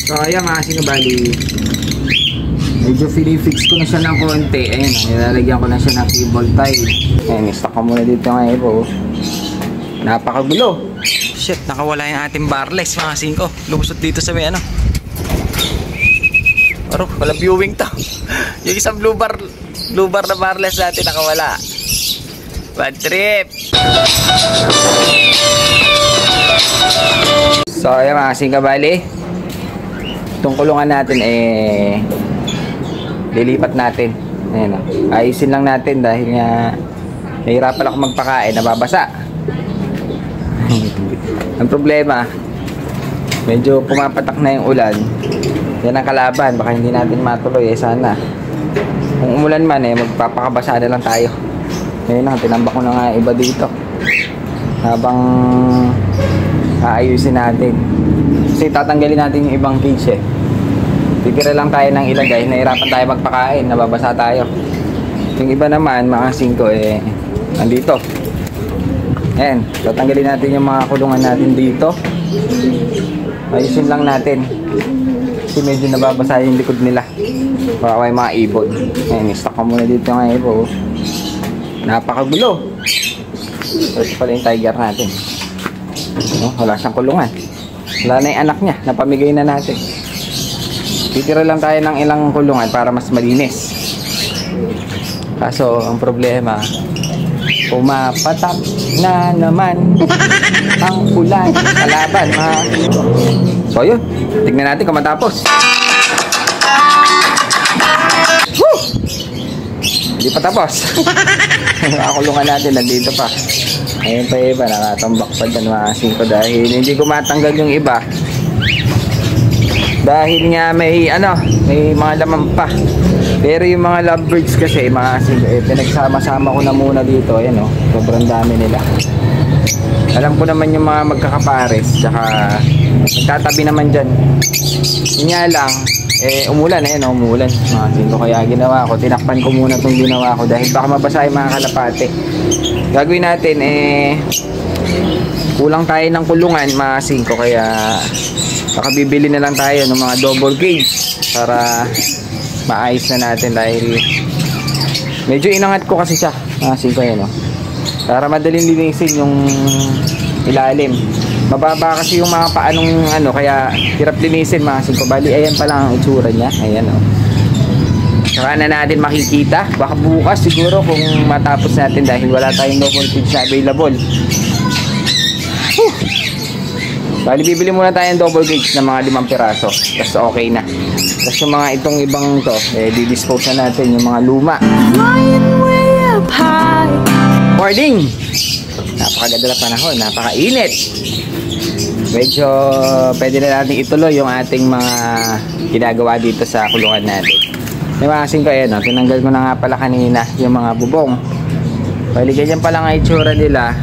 So ayan mga sinubali, medyo fix ko na siya ng konti. Ayun, nilalagyan ko na siya ng cable tie. Ayun, stock ko muna dito ngayon po. Napakagulo. Shit, nakawala yung ating barless mga singko. Lumusot dito sa may ano. Pero wala viewing to. Yung isang blue bar na barless natin nakawala. Bad trip. So ayan mga singkabali, itong kulungan natin lilipat natin. Ayan, ayusin lang natin dahil nga nahirapan ako magpakain, nababasa. Ang problema, medyo pumapatak na yung ulan. Yan ang kalaban, baka hindi natin matuloy. Sana kung umulan man magpapakabasa na lang tayo. Ngayon lang, tinambak ko na nga iba dito habang aayusin natin. Kasi tatanggalin natin yung ibang cage Titira lang tayo ng ilan dahil nahirapan tayo magpakain, nababasa tayo. Yung iba naman, mga 5 nandito. Ayan, tatanggalin natin yung mga kulungan natin dito. Ayusin lang natin kasi medyo nababasa yung likod nila. Baka may mga ibon. Ayan, stock ko muna dito ng ibon. Napakagulo. Ito pala yung tiger natin. Wala siyang kulungan. Wala na yung anak niya, napamigay na natin. Titira lang tayo ng ilang kulungan para mas malinis. Kaso ang problema, pumapatak na naman ang ulan. Kalaban mga. So yun, tignan natin kung matapos. Woo! Hindi pa tapos. Mga kulungan natin nandito pa. Ayun pa iba, nakatambak pa dyan mga 5 dahil hindi ko matanggal yung iba. Dahil nga may mga laman pa. Pero yung mga lovebirds kasi mga 5, pinagsama-sama ko na muna dito. Ayan sobrang dami nila. Alam ko naman yung mga magkakapares, tsaka magtatabi naman dyan. Yun nga lang, umulan umulan mga 5, kaya ginawa ko, tinakpan ko muna itong ginawa ko dahil baka mabasa yung mga kalapate. Gagawin natin kulang tayo ng kulungan mga 5, kaya baka bibili na lang tayo ng mga double cage para maayos na natin dahil medyo inangat ko kasi siya mga 5 para madaling linisin yung ilalim. Mababa kasi yung mga paanong kaya hirap linisin mga 5. Bali ayan pa lang ang itsura niya. Ayan saka na natin makikita. Baka bukas siguro kung matapos natin dahil wala tayong double cage na available. Bali bibili muna tayo ng double cage ng mga 5 piraso. Tapos okay na. Tapos yung mga itong ibang to di-dispose na natin yung mga luma. Morning! Napakaganda na panahon, napakainit. Medyo pwede na natin ituloy yung ating mga ginagawa dito sa kulungan natin. May mga 5 tinanggal ko na nga pala kanina yung mga bubong. Bali ganyan pa lang ang itsura nila.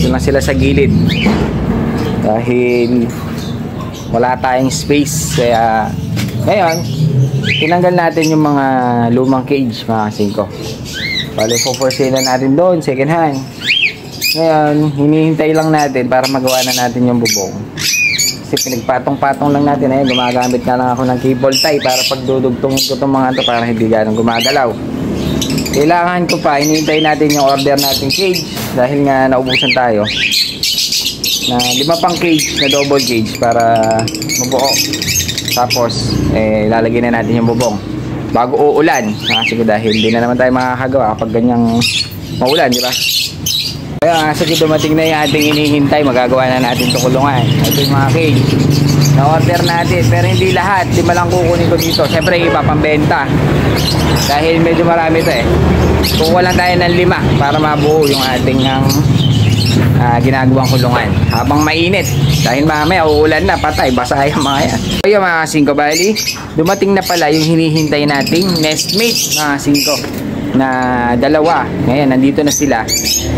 Doon lang sila sa gilid dahil wala tayong space, kaya ngayon tinanggal natin yung mga lumang cage mga 5. Bali po-forsale na natin doon, second hand. Ngayon hinihintay lang natin para magawa na natin yung bubong kasi pinagpatong-patong lang natin. Ayun, gumagamit na lang ako ng cable tie para pagdudugtungin ko itong mga to para hindi ganong gumagalaw. Kailangan ko pa, hinihintay natin yung order natin cage dahil nga naubusan tayo na 5 pang cage na double cage para mabuo. Tapos lalagyan na natin yung bubong bago uulan kasi dahil hindi na naman tayo makakagawa kapag ganyang maulan, di ba? Kaya sige, dumating na yung ating hinihintay. Magagawa na natin itong kulungan. Ito yung mga cage na order natin, pero hindi lahat. 5 lang kukunin ko dito. Siyempre iba pambenta dahil medyo marami ito kukuha lang tayo ng 5 para mabuo yung ating ginagawang kulungan habang mainit dahil mamaya uulan na, patay, basa yung mga yan. So yung mga 5 bali, dumating na pala yung hinihintay nating nestmate mga 5 na 2. Ngayon nandito na sila,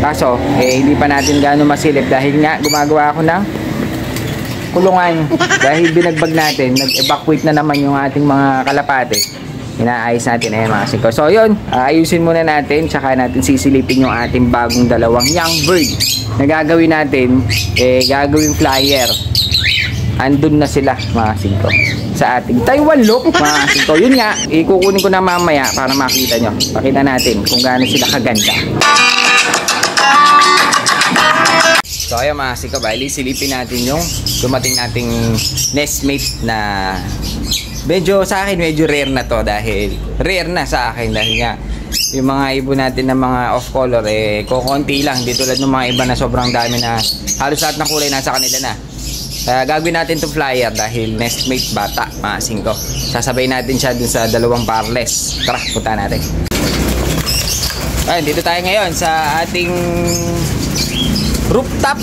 kaso hindi pa natin gaano masilip dahil nga gumagawa ako ng kulungan dahil binagbag natin, nag-evacuate na naman yung ating mga kalapate. Inaayos natin mga 5. So yun, ayusin muna natin, tsaka natin sisilipin yung ating bagong 2 young bird na gagawin natin, gagawin flyer. andun na sila mga singko sa ating Taiwan loop mga singko. Yun nga, ikukunin ko na mamaya para makita nyo. Pakita natin kung gaano sila kaganda. So ayun mga singko, bali silipin natin yung dumating nating nestmate na medyo sa akin medyo rare na to, dahil rare na sa akin dahil nga yung mga ibon natin na mga off color kukunti lang, di tulad ng mga iba na sobrang dami na halos lahat ng kulay nasa kanila na. Gagawin natin itong flyer dahil nestmate bata mga singko. Sasabay natin siya dun sa dalawang barless. Tara, punta natin. Ayun, dito tayo ngayon sa ating rooftop.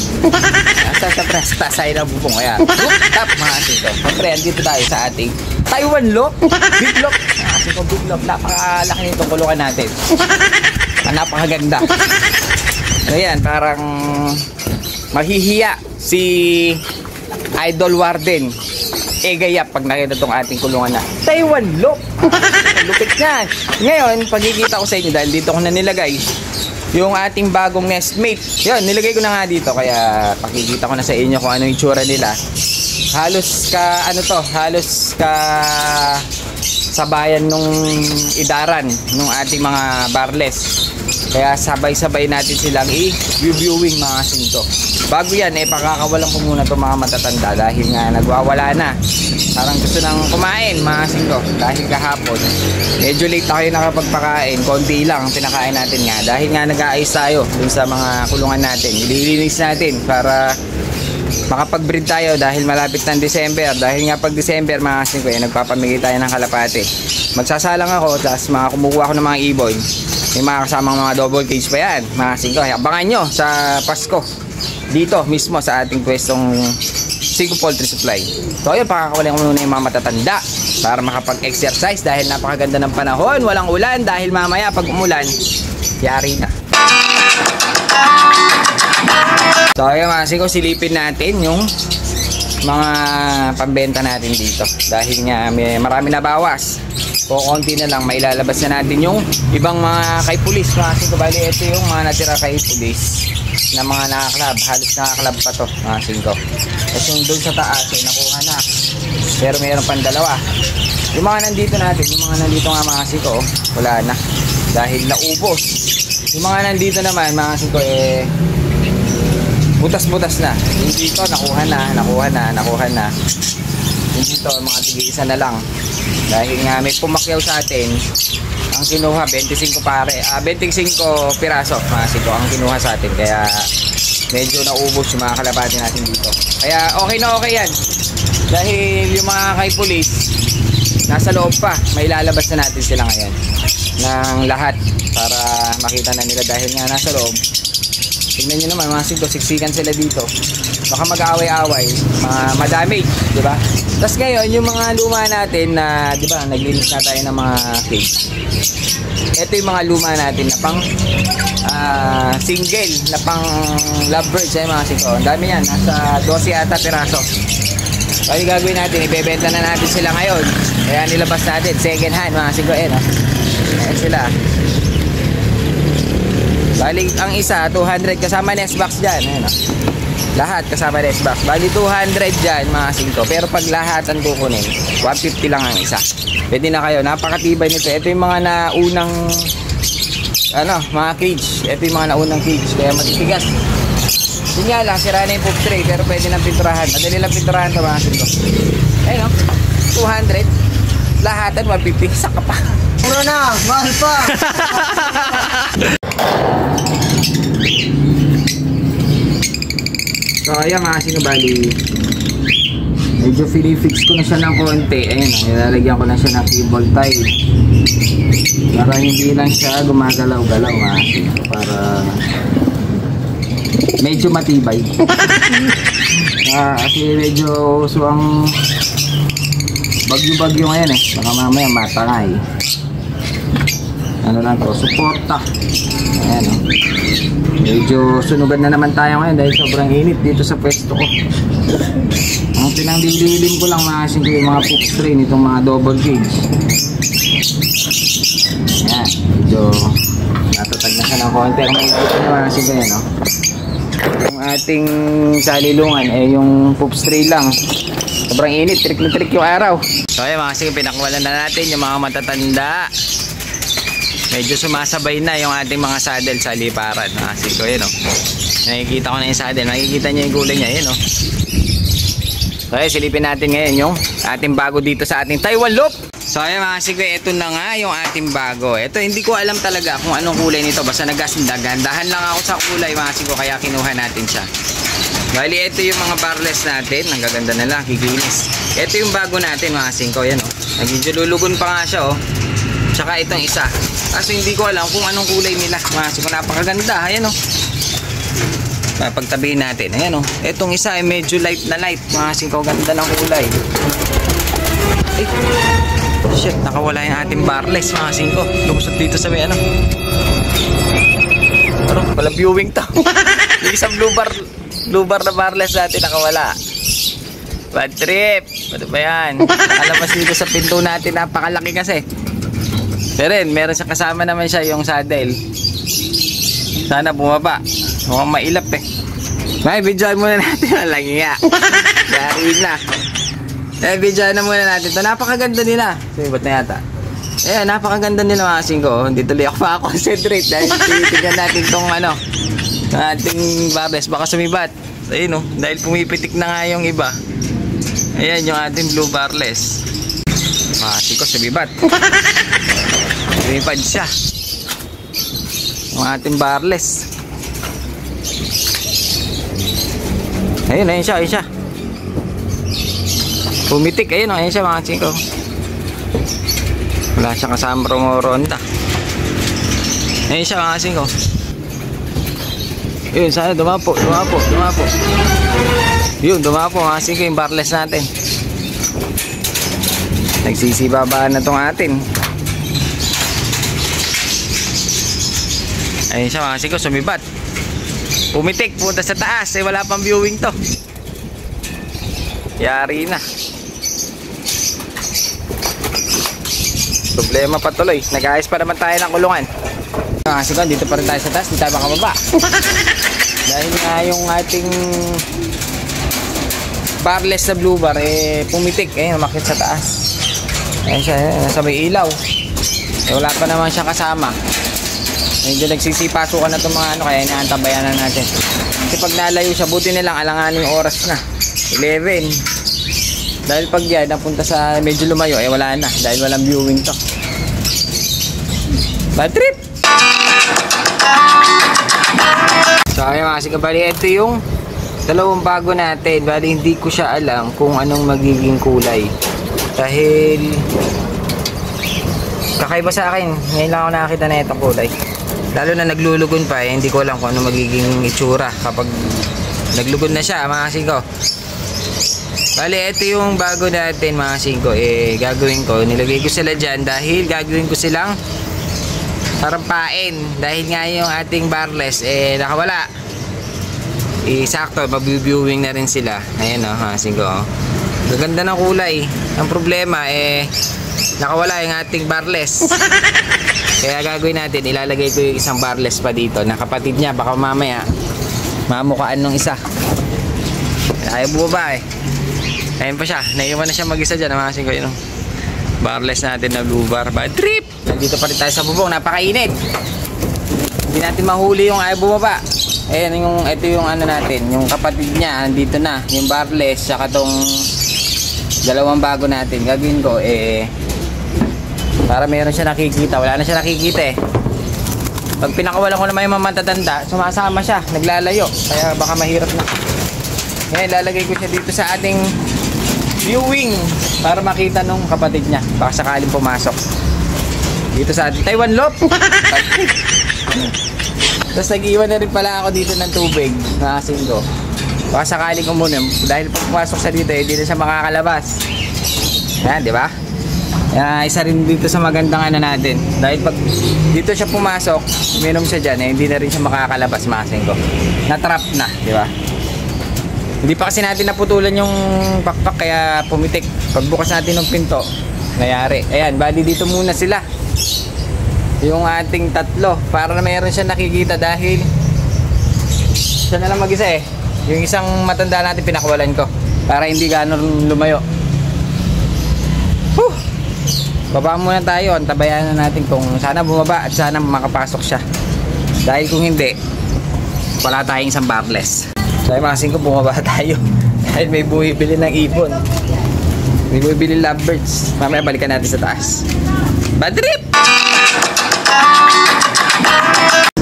Sa side ng bubong. Ayan, rooftop mga singko. Siyempre, dito tayo sa ating Taiwan loop. Big loop. Mga singko, big loop. Napakalaki nitong kulungan natin. Napakaganda. Ayan, parang mahihiya si Idol Warden gayap pag nakita itong ating kulungan na Taiwan loop. Lupit na. Ngayon, pagkikita ko sa inyo dahil dito ko na nilagay yung ating bagong nestmate. Yun, nilagay ko na nga dito, kaya pakikita ko na sa inyo kung ano yung tsura nila. Halos ka sabayan nung idaran nung ating mga barless. Kaya sabay-sabay natin silang i-viewing mga singko. Bago yan, pakakawalan ko muna itong mga matatanda dahil nga nagwawala na. Parang gusto nang kumain mga singko. Dahil kahapon, medyo late tayo nakapagpakain. Konti lang ang pinakain natin nga. Dahil nga nag-aayos tayo dun sa mga kulungan natin. Ililinis natin para makapag-breed tayo dahil malapit ng December. Dahil nga pag December mga singko, nagpapamigay tayo ng kalapate. Magsasalang ako, tapos kumukuha ko ng mga ibon. May mga kasamang mga double cage pa yan mga singko. Abangan nyo sa Pasko dito mismo sa ating pwestong Singko Poultry Supply. So ayun, pakakawalan ko muna yung mga matatanda para makapag-exercise dahil napakaganda ng panahon. Walang ulan dahil mamaya pag umulan, yari na. So ayun mga singko, silipin natin yung mga pambenta natin dito dahil nga marami na bawas. Konti na lang, mailalabas na natin yung ibang mga kay pulis mga singko. Bali, ito yung mga natira kay pulis na mga nakaklab. Halos nakaklab pa to mga singko. Tapos yung doon sa taas nakuha na, pero mayroon pang dalawa. Yung mga nandito natin, yung mga nandito nga mga singko, wala na dahil naubos. Yung mga nandito naman mga singko butas-butas na. Yung dito nakuha na. Yung dito mga tig-isa na lang dahil nga may pumakyaw sa atin. Ang kinuha 25 piraso mga singko ang kinuha sa atin, kaya medyo naubos yung mga kalapati natin dito. Kaya okay na okay yan dahil yung mga kay police nasa loob pa. May lalabas na natin sila ngayon ng lahat para makita na nila dahil nga nasa loob. Tignan nyo naman mga singko, siksikan sila dito. Baka mag-aaway-aaway, madamage, di ba? Tapos ngayon, yung mga luma natin na, di ba, naglinis na tayo ng mga cage. Ito yung mga luma natin na pang single, na pang lovebirds, mga singko. Ang dami yan, nasa 12 ata piraso. Kaya gagawin natin, ibebenta na natin sila ngayon. Kaya nilabas natin, second hand, mga singko. Ayan sila. Bali, ang isa, 200 kasama nest box dyan. Ayan, lahat kasama nest box. Bali, 200 dyan, mga singko. Pero pag lahat ang kukunin, 150 lang ang isa. Pwede na kayo. Napakatibay nito. Ito yung mga naunang, mga cage. Ito yung mga naunang cage. Kaya matitigas. Yun nga lang, sira na yung poop tray. Pero pwede nang pinturahan. Madali lang pinturahan ito, mga singko. Ayun, 200. Lahatan, 150. Saka pa. Mura na, mahal pa. So ayan mga singko, bali medyo fix ko na siya ng konti. Ayun, nilalagyan ko na siya ng cable tie para hindi lang siya gumagalaw-galaw mga singko, para medyo matibay. Kasi medyo ang bagyo-bagyo ngayon baka mamaya matangay. Ano lang to, suporta. Ayan medyo sunugan na naman tayo ngayon dahil sobrang init dito sa pwesto ko. Ang pinangdililim ko lang mga singko yung mga poop tray nitong mga double cage. Ayan, medyo natatag na siya ng konti. Ang maigit na mga singko yan Yung ating salilungan yung poops tray lang. Sobrang init, trik na trik yung araw. So ayun mga kasing, pinakwalan na natin yung mga matatanda. Medyo sumasabay na yung ating mga saddle sa liparan. Kasi ko yun, nakikita ko na yung saddle. Makikita nyo yung kulay niya, yun. So ayun, silipin natin ngayon yung ating bago dito sa ating Taiwan Loop. So ayun mga kasing, ito na nga yung ating bago. Ito, hindi ko alam talaga kung anong kulay nito. Basta nagagandahan lang ako sa kulay mga kasing, kaya kinuha natin siya. Bali, ito yung mga barless natin. Ang gaganda na lang, kikinis. Ito yung bago natin mga kasing ko. Yan, naging lulugon pa nga siya, Tsaka itong isa. Kaso hindi ko alam kung anong kulay nila. Kasi kung napakaganda. Ayan Pagtabihin natin. Ayan Itong isa ay medyo light na light. Kasi kung ganda ng kulay. Ay. Shit. Nakawala yung ating barless. Mga singko. Lumusot dito sa may Pero walang viewing to. Yung isang blue bar na barless natin nakawala. Bad trip. Ano ba yan? Alabas dito sa pinto natin. Napakalaki kasi. Pero meron siya kasama naman siya yung saddle. Sana bumaba. Mukhang mailap May videoan muna natin. Walang iya. Dari na. Videoan na muna natin. Ito napakaganda nila. Ba't na yata? Napakaganda nila mga kasing ko. Hindi tuloy ako makakonsentrate. Dahil tinitignan natin itong ating barless. Baka sumibat. Ayun dahil pumipitik na nga yung iba. Ayan yung ating blue barless. Mga kasing ko sumibat. Lumipad siya. Ang ating barless. Ayun siya. Pumitik, ayun siya mga chingko. Wala siya kasama rumoronda. Ayun siya mga chingko. Ayun, sana dumapo. Yun, dumapo mga chingko yung barless natin. Nagsisibabaan na tong atin. Ayun siya mga kasing ko, sumibat. Pumitik, punta sa taas. Wala pang viewing to. Yari na. Problema pa tuloy. Nag-ayos pa naman tayo ng kulungan. Mga kasing ko, dito pa rin tayo sa taas. Di tayo makababa. Dahil nga yung ating barless na blue bar pumitik. Ayun, umakit sa taas. Ayun siya, nasa may ilaw. Wala pa naman siya kasama. Medyo nagsisipasukan na itong mga kaya inaantabayan na natin. Kasi pag nalayo siya, buti nilang alanganin yung oras na 11. Dahil pag yan napunta sa medyo lumayo wala na, dahil walang viewing to. Bad trip. So ayun mga kasing, bali ito yung dalawang bago natin. Bali hindi ko siya alam kung anong magiging kulay, dahil kakaiba sa akin. Ngayon lang ako nakakita na itong kulay. Lalo na naglulugon pa hindi ko alam kung ano magiging itsura kapag naglugon na siya mga kasing ko. Bali ito yung bago natin mga kasing ko. Gagawin ko, nilagay ko sila dyan dahil gagawin ko silang parampain. Dahil nga yung ating barless nakawala. Sakto, mabiviewing na rin sila. Ayan mga kasing ko. Gaganda ng kulay. Ang problema nakawala yung ating barless. Kaya gagawin natin, ilalagay ko yung isang barless pa dito na kapatid niya. Baka mamaya mamukaan nung isa. Ayaw bumaba Ayun pa siya, naiwan na siya mag-isa dyan. Namasin ko yun barless natin na blue bar. Bad trip. Nandito pa rin tayo sa bubong, napakainit. Hindi natin mahuli yung ayaw bumaba. Ayan ito yung natin, yung kapatid niya nandito na, yung barless saka tong dalawang bago natin. Gagawin ko para meron siya nakikita. Wala na siya nakikita Pag pinakawalan ko naman yung matatanda, sumasama siya, naglalayo. Kaya baka mahirap na. Ngayon lalagay ko siya dito sa ating viewing para makita nung kapatid niya. Baka sakaling pumasok dito sa ating Taiwan Loop. Tapos nag-iwan na rin pala ako dito ng tubig na kasing ko. Baka sakaling umunom. Dahil pag pumasok siya dito hindi na siya makakalabas. Yan, di ba? Isa rin dito sa magandang natin. Dahil pag dito siya pumasok, uminom siya dyan, hindi na rin siya makakalabas masing ko. Natrap na, di ba? Hindi pa kasi natin naputulan yung pakpak kaya pumitik. Pagbukas natin ng pinto, nangyari. Ayan, bali dito muna sila. Yung ating tatlo, para na mayroon siya nakikita dahil siya na lang mag-isa eh. Yung isang matanda natin pinakawalan ko para hindi gano'n lumayo. Whew! Baba muna tayo, antabayan na natin kung sana bumaba at sana makapasok siya. Dahil kung hindi, wala tayong isang barless. So ay mga 5 bumaba tayo. Dahil may bumibili ng ibon. May bumibili lovebirds. Mamaya balikan natin sa taas. Bad trip!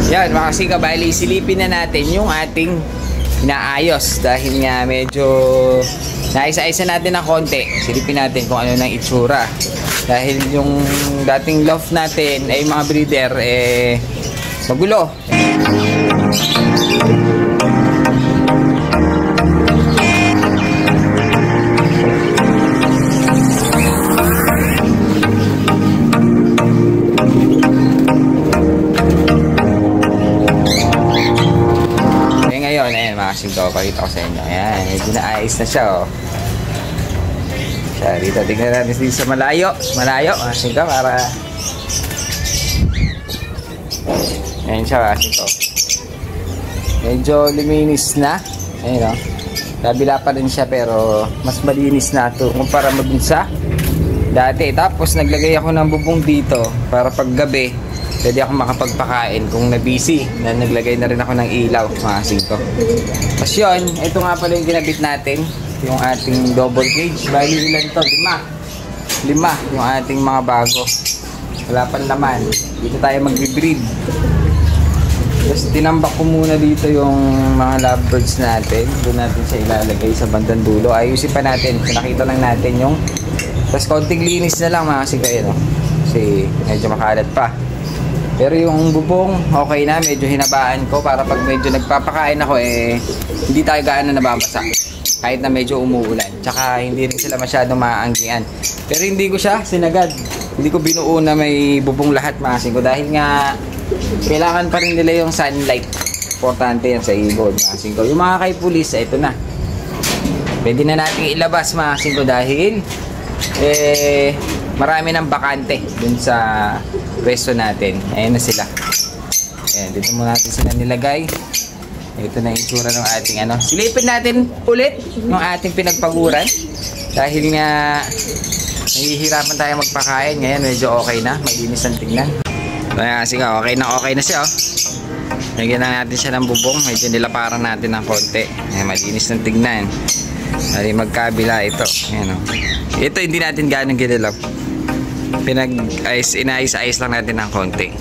Yan mga 5, bali silipin na natin yung ating inaayos. Dahil nga medyo naisa-isa natin ng konti. Silipin natin kung ano nang itsura. Dahil yung dating loft natin ay mga breeder magulo. Ngayon, ayan mga 5, pakita ko sa inyo. Ayan, medyo naayos na siya oh. Dito, tingnan natin dito sa malayo. Malayo, mga 5 para... Ayan siya, mga 5. Medyo luminis na. Ayan o. Kabila pa rin siya pero mas malinis na ito kumpara mo dun sa dati. Tapos naglagay ako ng bubong dito para pag gabi pwede ako makapagpakain kung na-busy. Naglagay na rin ako ng ilaw, mga 5. Tapos yun, ito nga pala yung ginabit natin. Yung ating double cage. Bali ilan to? 5 yung ating mga bago. Wala pang laman. Dito tayo magbe-breed. Tapos tinambak ko muna dito yung mga lovebirds natin. Doon natin siya ilalagay sa bandang dulo. Ayusin pa natin. Pinakita lang natin yung... Tapos konting linis na lang mga kasigay, no? Kasi medyo makalat pa. Pero yung bubong, okay na. Medyo hinabaan ko para pag medyo nagpapakain ako, hindi tayo gaano nababasa. Kahit na medyo umuulan. Tsaka hindi rin sila masyadong maaanggian. Pero hindi ko siya sinagad. Hindi ko binuo na may bubong lahat mga kasigay. Dahil nga, kailangan pa rin nila yung sunlight. Importante yan sa ibon mga kasigay. Yung mga kay pulis, ito na. Pwede na natin ilabas mga kasigay dahil marami ng bakante dun sa pwesto natin. Ayan na sila. Ayan, dito muna natin sila nilagay. Ito na yung itsura ng ating ano. Silipin natin ulit ng ating pinagpaguran. Dahil nga nahihirapan tayo magpakain. Ngayon medyo okay na. Malinis ang tingnan. Kaya kasi nga okay na siya oh. Lagyan na natin siya ng bubong. Medyo nilaparan natin ng konti. Ayan, malinis ng tingnan. Dahil magkabila ito. Ayan oh. Ito hindi natin ganong ginalaw. Inayos-ayos lang natin ng konti.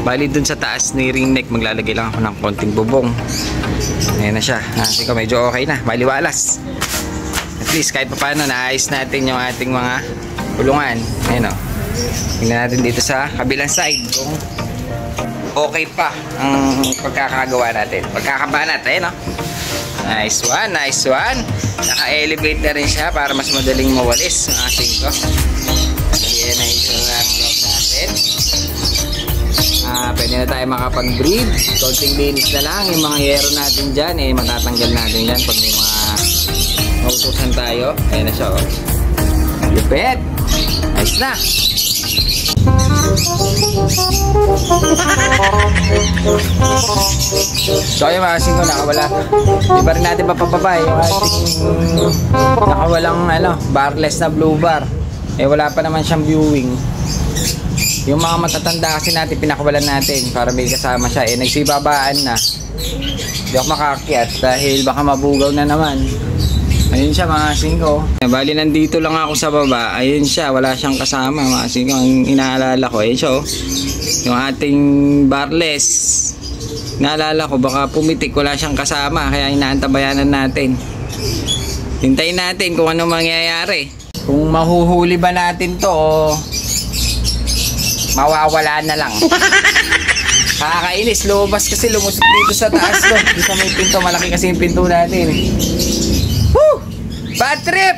Bali dun sa taas ni ring neck, maglalagay lang ako ng konting bubong. Ayan na siya. Kasi ko medyo okay na. Bali walas. At least kahit pa paano naayos natin yung ating mga kulungan. Ayan o. Tingnan natin dito sa kabilang side kung okay pa ang pagkakagawa natin. Pagkakabanat. Ayan o. Nice one, nice one. Naka-elevate na rin siya para mas madaling mawalis ang ating ko. Ayan na yung loob natin. Pwede na tayo makapag-breed. Konting linis na lang. Yung mga yero natin dyan, matatanggal natin dyan pag may mga mautusan tayo. Ayan na siya, oh. Lupit! Nice na! So yung mga singko nakawala. Di ba rin natin papababa yung ating nakawalang barless na blue bar. Wala pa naman siyang viewing. Yung mga matatanda kasi natin pinakawalan natin para may kasama siya. Nagsibabaan na. Hindi ako makakyat dahil baka mabugaw na naman. Ayun siya mga singko. Bali nandito lang ako sa baba. Ayun siya, wala siyang kasama mga singko. Ang inaalala ko, ayun siya oh. Yung ating barless. Naalala ko baka pumitik, wala siyang kasama. Kaya inaantabayanan natin. Hintayin natin kung ano mangyayari. Kung mahuhuli ba natin to o mawawala na lang. Kakainis, lumabas kasi lumusok dito sa taas to. Dito sa may pinto, malaki kasi yung pinto natin. Woo! Bad trip!